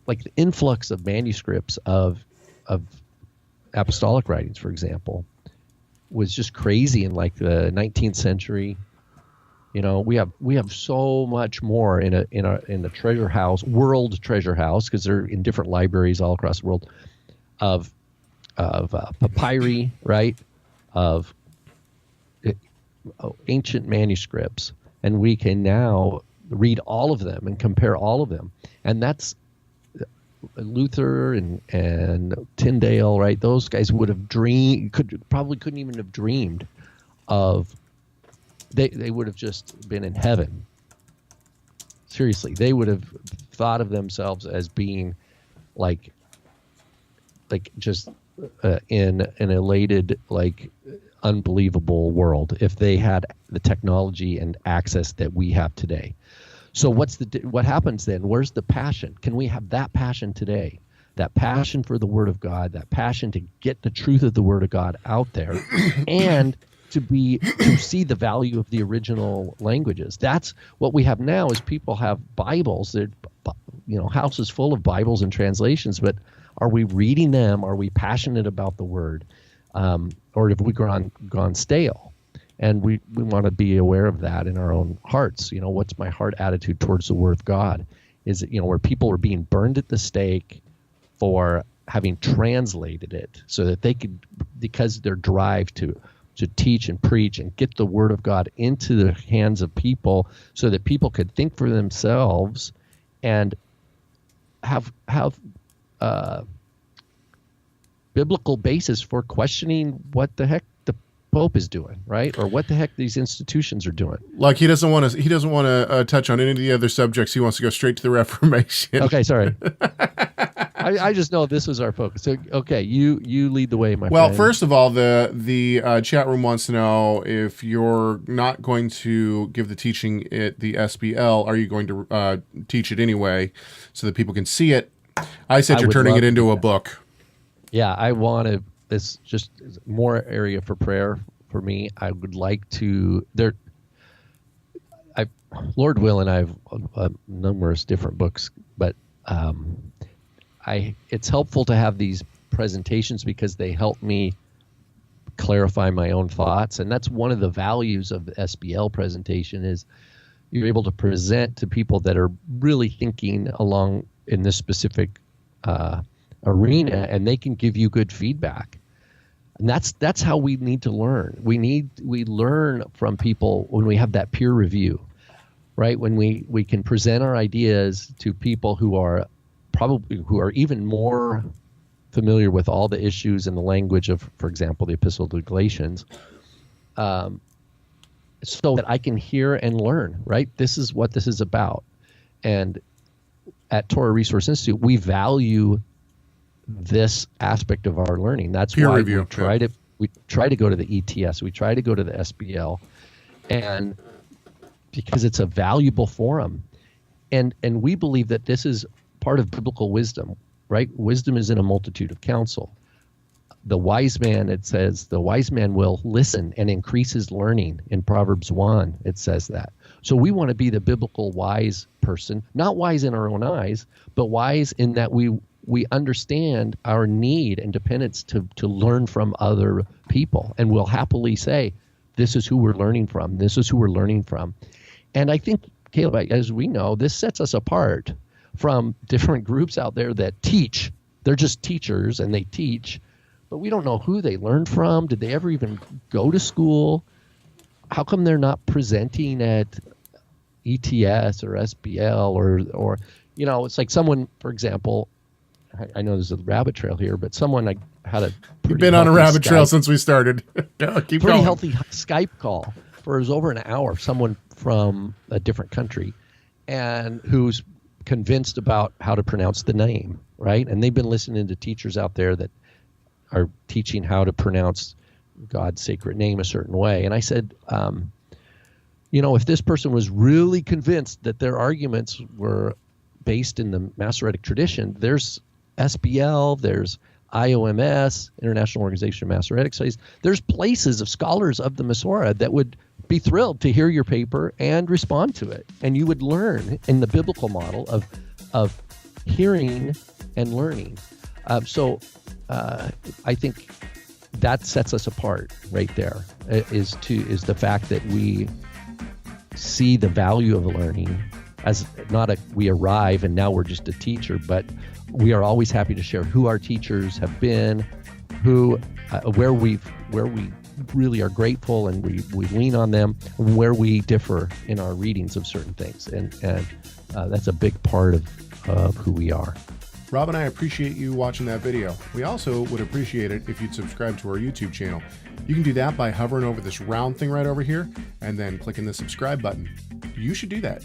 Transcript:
like the influx of manuscripts of apostolic writings, for example, was just crazy in like the 19th century. You know, we have so much more in the treasure house, world treasure house, because they're in different libraries all across the world, of papyri, right, of ancient manuscripts, and we can now read all of them and compare all of them, and that's Luther and Tyndale, right? Those guys would have couldn't even have dreamed of. They would have just been in heaven. Seriously, they would have thought of themselves as being like just in an elated, like unbelievable world if they had the technology and access that we have today. So what happens then? Where's the passion? Can we have that passion today? That passion for the Word of God, that passion to get the truth of the Word of God out there, and to see the value of the original languages. That's what we have now. Is people have Bibles, they're, houses full of Bibles and translations, but are we reading them? Are we passionate about the Word, or have we gone stale? And we want to be aware of that in our own hearts. You know, what's my heart attitude towards the Word of God? Is it, where people are being burned at the stake for having translated it so that they could, because their drive to teach and preach and get the Word of God into the hands of people so that people could think for themselves and have biblical basis for questioning what the heck the Pope is doing, right? Or what the heck these institutions are doing. Like he doesn't want to touch on any of the other subjects. He wants to go straight to the Reformation. Okay, sorry. I just know this was our focus. So, okay, you lead the way, my friend. Well, first of all, the chat room wants to know if you're not going to give the teaching at the SBL, are you going to teach it anyway so that people can see it? I said you're turning it into a book. Yeah, I want to. This just more area for prayer for me. I would like to. Lord willing, I have numerous different books, but it's helpful to have these presentations because they help me clarify my own thoughts, and that's one of the values of the SBL presentation is you're able to present to people that are really thinking along in this specific arena, and they can give you good feedback. And that's how we need to learn. We learn from people when we have that peer review, right? When we can present our ideas to people who are even more familiar with all the issues and the language of, for example, the Epistle to the Galatians, so that I can hear and learn, right? This is what this is about. And at Torah Resource Institute, we value this aspect of our learning. That's peer why review. we try to go to the ETS, we try to go to the SBL, and because it's a valuable forum. And we believe that this is part of biblical wisdom, right? Wisdom is in a multitude of counsel. The wise man, it says, the wise man will listen and increase his learning. In Proverbs 1, it says that. So we want to be the biblical wise person, not wise in our own eyes, but wise in that we understand our need and dependence to learn from other people. And we'll happily say, this is who we're learning from. This is who we're learning from. And I think, Caleb, as we know, this sets us apart from different groups out there that teach. They're just teachers and they teach, but we don't know who they learned from. Did they ever even go to school? How come they're not presenting at ETS or SBL or it's like someone, for example, I know there's a rabbit trail here, but someone had a You've been on a rabbit trail since we started. Keep going. Healthy Skype call for it was over an hour. Someone from a different country and who's convinced about how to pronounce the name, right? And they've been listening to teachers out there that are teaching how to pronounce God's sacred name a certain way. And I said, if this person was really convinced that their arguments were based in the Masoretic tradition, there's SBL, there's IOMS, International Organization of Masoretic Studies. There's places of scholars of the Masorah that would be thrilled to hear your paper and respond to it. And you would learn in the biblical model of hearing and learning. I think that sets us apart right there, is the fact that we see the value of learning as not we arrive and now we're just a teacher, but we are always happy to share who our teachers have been, where we really are grateful and we lean on them, and where we differ in our readings of certain things, and that's a big part of who we are. Rob and I appreciate you watching that video. We also would appreciate it if you'd subscribe to our YouTube channel. You can do that by hovering over this round thing right over here and then clicking the subscribe button. You should do that.